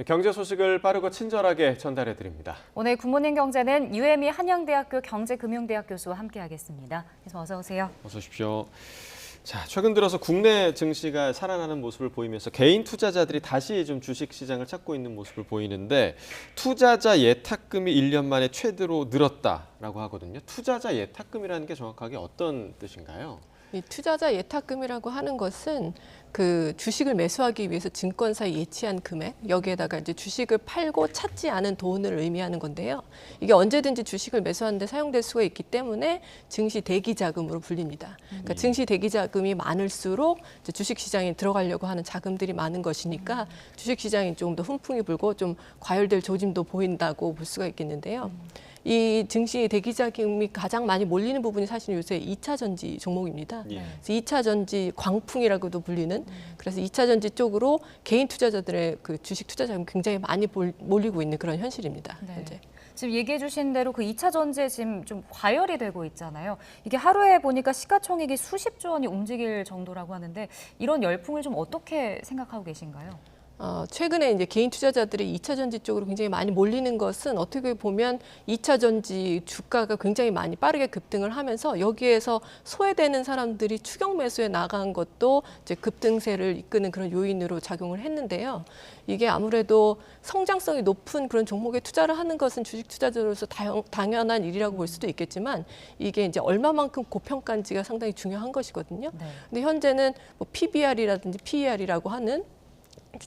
경제 소식을 빠르고 친절하게 전달해 드립니다. 오늘 굿모닝 경제는 유혜미 한양대학교 경제금융대학 교수와 함께하겠습니다. 그래서 어서 오세요. 어서 오십시오. 자, 최근 들어서 국내 증시가 살아나는 모습을 보이면서 개인 투자자들이 다시 좀 주식 시장을 찾고 있는 모습을 보이는데 투자자 예탁금이 1년 만에 최대로 늘었다라고 하거든요. 투자자 예탁금이라는 게 정확하게 어떤 뜻인가요? 이 투자자 예탁금이라고 하는 것은 그 주식을 매수하기 위해서 증권사에 예치한 금액, 여기에다가 이제 주식을 팔고 찾지 않은 돈을 의미하는 건데요. 이게 언제든지 주식을 매수하는데 사용될 수가 있기 때문에 증시 대기 자금으로 불립니다. 그러니까 증시 대기 자금이 많을수록 이제 주식 시장에 들어가려고 하는 자금들이 많은 것이니까 주식 시장이 조금 더 훈풍이 불고 좀 과열될 조짐도 보인다고 볼 수가 있겠는데요. 이 증시 대기 자금이 가장 많이 몰리는 부분이 사실 요새 2차 전지 종목입니다. 예. 그래서 2차 전지 광풍이라고도 불리는 그래서 2차 전지 쪽으로 개인 투자자들의 그 주식 투자 자금이 굉장히 많이 몰리고 있는 그런 현실입니다. 네. 현재. 지금 얘기해 주신 대로 그 2차 전지에 지금 좀 과열이 되고 있잖아요. 이게 하루에 보니까 시가총액이 수십조 원이 움직일 정도라고 하는데 이런 열풍을 좀 어떻게 생각하고 계신가요? 최근에 이제 개인 투자자들이 2차 전지 쪽으로 굉장히 많이 몰리는 것은 어떻게 보면 2차 전지 주가가 굉장히 많이 빠르게 급등을 하면서 여기에서 소외되는 사람들이 추격 매수에 나간 것도 이제 급등세를 이끄는 그런 요인으로 작용을 했는데요. 이게 아무래도 성장성이 높은 그런 종목에 투자를 하는 것은 주식 투자자로서 당연한 일이라고 볼 수도 있겠지만 이게 이제 얼마만큼 고평가인지가 상당히 중요한 것이거든요. 네. 근데 현재는 뭐 PBR이라든지 PER이라고 하는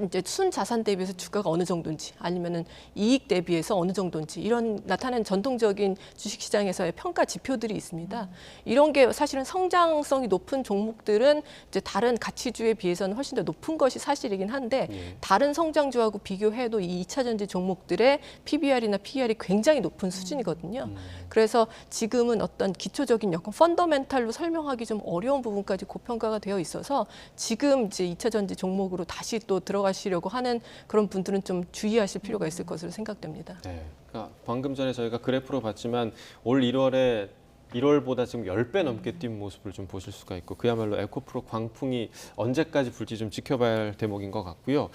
이제 순자산 대비해서 주가가 어느 정도인지 아니면은 이익 대비해서 어느 정도인지 이런 나타나는 전통적인 주식시장에서의 평가 지표들이 있습니다. 이런 게 사실은 성장성이 높은 종목들은 이제 다른 가치주에 비해서는 훨씬 더 높은 것이 사실이긴 한데 다른 성장주하고 비교해도 이 2차 전지 종목들의 PBR이나 PER이 굉장히 높은 수준이거든요. 그래서 지금은 어떤 기초적인 약간 펀더멘탈로 설명하기 좀 어려운 부분까지 고평가가 되어 있어서 지금 이제 2차 전지 종목으로 다시 또 들어가시려고 하는 그런 분들은 좀 주의하실 필요가 있을 것으로 생각됩니다. 네. 그러니까 방금 전에 저희가 그래프로 봤지만 올 1월보다 지금 10배 넘게 뛴 모습을 좀 보실 수가 있고 그야말로 에코프로 광풍이 언제까지 불지 좀 지켜봐야 할 대목인 것 같고요.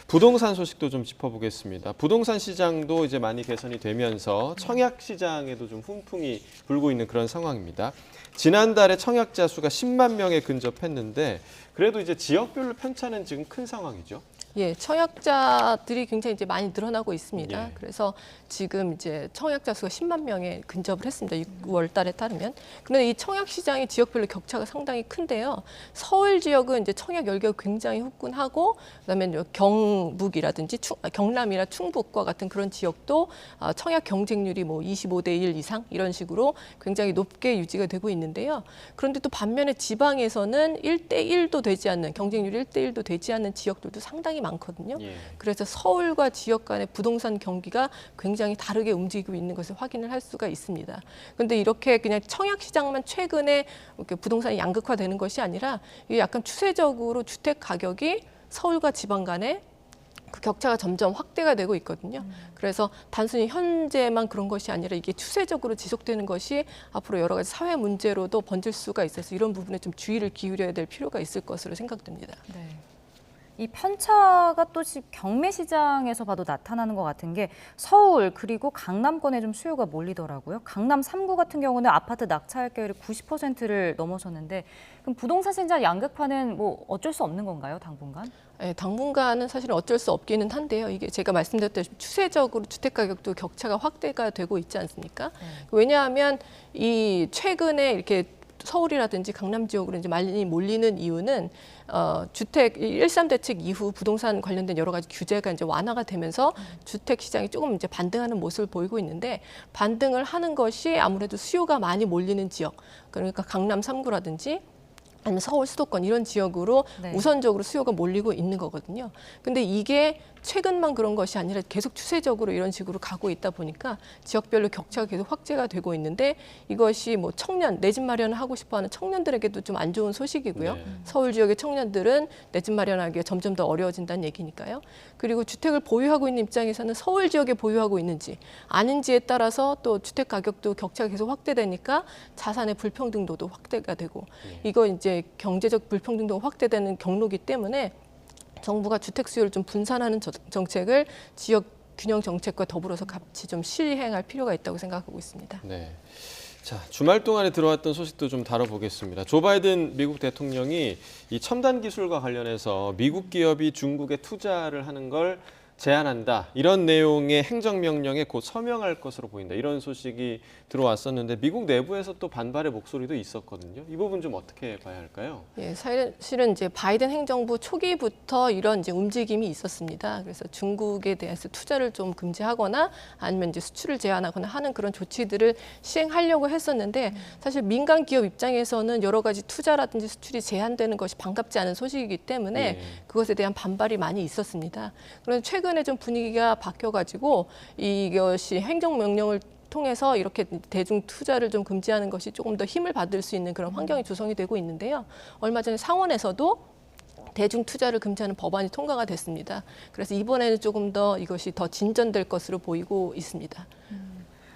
부동산 소식도 좀 짚어보겠습니다. 부동산 시장도 이제 많이 개선이 되면서 청약 시장에도 좀 훈풍이 불고 있는 그런 상황입니다. 지난달에 청약자 수가 10만 명에 근접했는데 그래도 이제 지역별로 편차는 지금 큰 상황이죠. 예, 청약자들이 굉장히 이제 많이 늘어나고 있습니다. 예. 그래서 지금 이제 청약자 수가 10만 명에 근접을 했습니다. 6월 달에 따르면. 그런데 이 청약 시장이 지역별로 격차가 상당히 큰데요. 서울 지역은 이제 청약 열기가 굉장히 후끈하고 그다음에 경북이라든지 경남이나 충북과 같은 그런 지역도 청약 경쟁률이 뭐 25대 1 이상 이런 식으로 굉장히 높게 유지가 되고 있는데요. 그런데 또 반면에 지방에서는 1대 1도 되지 않는 경쟁률이 1대 1도 되지 않는 지역들도 상당히 많거든요. 예. 그래서 서울과 지역 간의 부동산 경기가 굉장히 다르게 움직이고 있는 것을 확인을 할 수가 있습니다. 그런데 이렇게 그냥 청약 시장만 최근에 이렇게 부동산이 양극화되는 것이 아니라 이게 약간 추세적으로 주택 가격이 서울과 지방 간에 그 격차가 점점 확대가 되고 있거든요. 그래서 단순히 현재만 그런 것이 아니라 이게 추세적으로 지속되는 것이 앞으로 여러 가지 사회 문제로도 번질 수가 있어서 이런 부분에 좀 주의를 기울여야 될 필요가 있을 것으로 생각됩니다. 네. 이 편차가 또 지금 경매 시장에서 봐도 나타나는 것 같은 게 서울 그리고 강남권에 좀 수요가 몰리더라고요. 강남 3구 같은 경우는 아파트 낙찰 할결이 90%를 넘어섰는데 그럼 부동산 시장 양극화는 뭐 어쩔 수 없는 건가요, 당분간? 네, 당분간은 사실 어쩔 수 없기는 한데요. 이게 제가 말씀드렸듯이 추세적으로 주택 가격도 격차가 확대가 되고 있지 않습니까? 왜냐하면 이 최근에 이렇게 서울이라든지 강남 지역으로 이제 많이 몰리는 이유는 주택 1.3 대책 이후 부동산 관련된 여러 가지 규제가 이제 완화가 되면서 주택 시장이 조금 이제 반등하는 모습을 보이고 있는데 반등을 하는 것이 아무래도 수요가 많이 몰리는 지역, 그러니까 강남 3구라든지 아니면 서울 수도권 이런 지역으로 네. 우선적으로 수요가 몰리고 있는 거거든요. 근데 이게 최근만 그런 것이 아니라 계속 추세적으로 이런 식으로 가고 있다 보니까 지역별로 격차가 계속 확대가 되고 있는데 이것이 뭐 청년, 내 집 마련을 하고 싶어하는 청년들에게도 좀 안 좋은 소식이고요. 네. 서울 지역의 청년들은 내 집 마련하기가 점점 더 어려워진다는 얘기니까요. 그리고 주택을 보유하고 있는 입장에서는 서울 지역에 보유하고 있는지 아닌지에 따라서 또 주택 가격도 격차가 계속 확대되니까 자산의 불평등도도 확대가 되고 이거 이제 경제적 불평등도가 확대되는 경로이기 때문에 정부가 주택 수요를 좀 분산하는 정책을 지역 균형 정책과 더불어서 같이 좀 실행할 필요가 있다고 생각하고 있습니다. 네. 자, 주말 동안에 들어왔던 소식도 좀 다뤄보겠습니다. 조 바이든 미국 대통령이 이 첨단 기술과 관련해서 미국 기업이 중국에 투자를 하는 걸 제한한다. 이런 내용의 행정명령에 곧 서명할 것으로 보인다. 이런 소식이 들어왔었는데 미국 내부에서 또 반발의 목소리도 있었거든요. 이 부분 좀 어떻게 봐야 할까요? 예, 사실은 이제 바이든 행정부 초기부터 이런 이제 움직임이 있었습니다. 그래서 중국에 대해서 투자를 좀 금지하거나 아니면 이제 수출을 제한하거나 하는 그런 조치들을 시행하려고 했었는데 사실 민간 기업 입장에서는 여러 가지 투자라든지 수출이 제한되는 것이 반갑지 않은 소식이기 때문에 그것에 대한 반발이 많이 있었습니다. 그런데 최근에 좀 분위기가 바뀌어가지고 이것이 행정명령을 통해서 이렇게 대중 투자를 좀 금지하는 것이 조금 더 힘을 받을 수 있는 그런 환경이 조성이 되고 있는데요. 얼마 전에 상원에서도 대중 투자를 금지하는 법안이 통과가 됐습니다. 그래서 이번에는 조금 더 이것이 더 진전될 것으로 보이고 있습니다.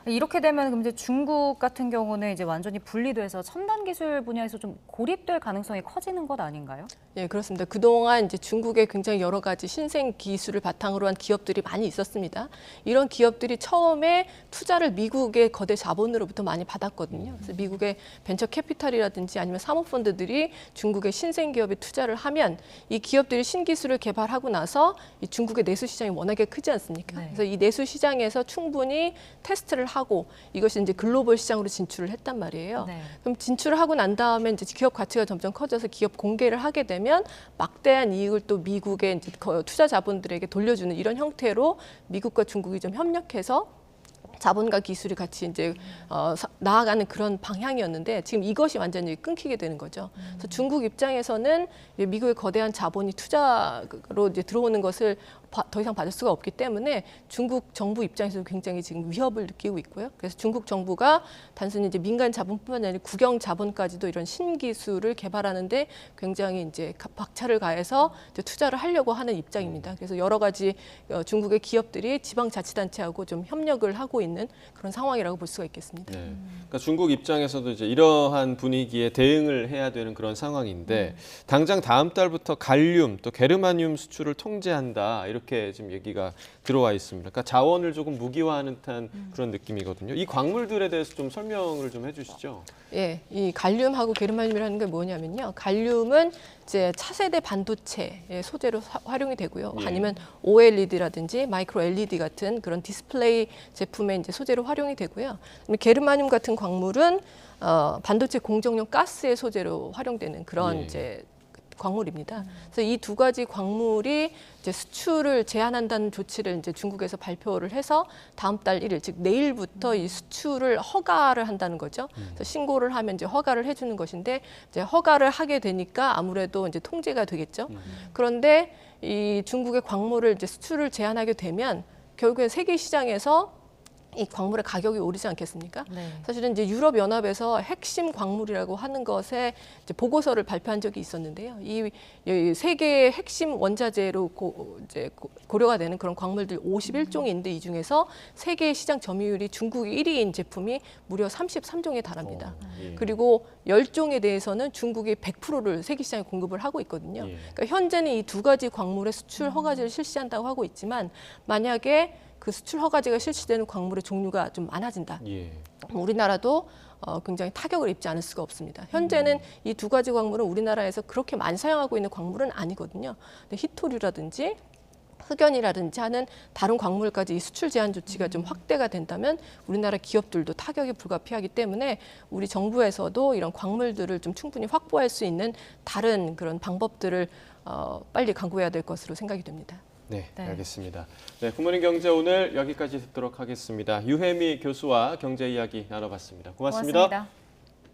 이렇게 되면 그럼 이제 중국 같은 경우는 이제 완전히 분리돼서 첨단 기술 분야에서 좀 고립될 가능성이 커지는 것 아닌가요? 네, 그렇습니다. 그동안 이제 중국에 굉장히 여러 가지 신생 기술을 바탕으로 한 기업들이 많이 있었습니다. 이런 기업들이 처음에 투자를 미국의 거대 자본으로부터 많이 받았거든요. 그래서 미국의 벤처 캐피탈이라든지 아니면 사모펀드들이 중국의 신생 기업에 투자를 하면 이 기업들이 신기술을 개발하고 나서 이 중국의 내수 시장이 워낙에 크지 않습니까? 네. 그래서 이 내수 시장에서 충분히 테스트를 하고 이것이 이제 글로벌 시장으로 진출을 했단 말이에요. 네. 그럼 진출을 하고 난 다음에 이제 기업 가치가 점점 커져서 기업 공개를 하게 되면 막대한 이익을 또 미국의 이제 투자 자본들에게 돌려주는 이런 형태로 미국과 중국이 좀 협력해서 자본과 기술이 같이 이제 나아가는 그런 방향이었는데 지금 이것이 완전히 끊기게 되는 거죠. 그래서 중국 입장에서는 미국의 거대한 자본이 투자로 이제 들어오는 것을 더 이상 받을 수가 없기 때문에 중국 정부 입장에서도 굉장히 지금 위협을 느끼고 있고요. 그래서 중국 정부가 단순히 이제 민간 자본뿐만 아니라 국영 자본까지도 이런 신기술을 개발하는데 굉장히 이제 박차를 가해서 이제 투자를 하려고 하는 입장입니다. 그래서 여러 가지 중국의 기업들이 지방자치단체하고 좀 협력을 하고 있는 그런 상황이라고 볼 수가 있겠습니다. 네. 그러니까 중국 입장에서도 이제 이러한 분위기에 대응을 해야 되는 그런 상황인데 당장 다음 달부터 갈륨 또 게르마늄 수출을 통제한다 이렇게 지금 얘기가 들어와 있습니다. 그러니까 자원을 조금 무기화하는 듯한 그런 느낌이거든요. 이 광물들에 대해서 좀 설명을 좀 해주시죠. 예, 이 갈륨하고 게르마늄이라는 게 뭐냐면요. 갈륨은 이제 차세대 반도체의 소재로 활용이 되고요. 예. 아니면 OLED라든지 마이크로 LED 같은 그런 디스플레이 제품의 이제 소재로 활용이 되고요. 게르마늄 같은 광물은 반도체 공정용 가스의 소재로 활용되는 그런 예. 이제 광물입니다. 그래서 이 두 가지 광물이 이제 수출을 제한한다는 조치를 이제 중국에서 발표를 해서 다음 달 1일, 즉 내일부터 이 수출을 허가를 한다는 거죠. 그래서 신고를 하면 이제 허가를 해주는 것인데 이제 허가를 하게 되니까 아무래도 이제 통제가 되겠죠. 그런데 이 중국의 광물을 이제 수출을 제한하게 되면 결국엔 세계 시장에서 이 광물의 가격이 오르지 않겠습니까? 네. 사실은 이제 유럽 연합에서 핵심 광물이라고 하는 것에 이제 보고서를 발표한 적이 있었는데요. 이 세계의 핵심 원자재로 고려가 되는 그런 광물들 51종인데 이 중에서 세계 시장 점유율이 중국이 1위인 제품이 무려 33종에 달합니다. 예. 그리고 10종에 대해서는 중국이 100%를 세계 시장에 공급을 하고 있거든요. 예. 그러니까 현재는 이 두 가지 광물의 수출 허가제를 실시한다고 하고 있지만 만약에 그 수출 허가제가 실시되는 광물의 종류가 좀 많아진다. 예. 우리나라도 굉장히 타격을 입지 않을 수가 없습니다. 현재는 이 두 가지 광물은 우리나라에서 그렇게 많이 사용하고 있는 광물은 아니거든요. 근데 히토류라든지 흑연이라든지 하는 다른 광물까지 이 수출 제한 조치가 좀 확대가 된다면 우리나라 기업들도 타격이 불가피하기 때문에 우리 정부에서도 이런 광물들을 좀 충분히 확보할 수 있는 다른 그런 방법들을 빨리 강구해야 될 것으로 생각이 됩니다. 네, 네. 알겠습니다. 네, 굿모닝 경제 오늘 여기까지 듣도록 하겠습니다. 유혜미 교수와 경제 이야기 나눠봤습니다. 고맙습니다. 고맙습니다.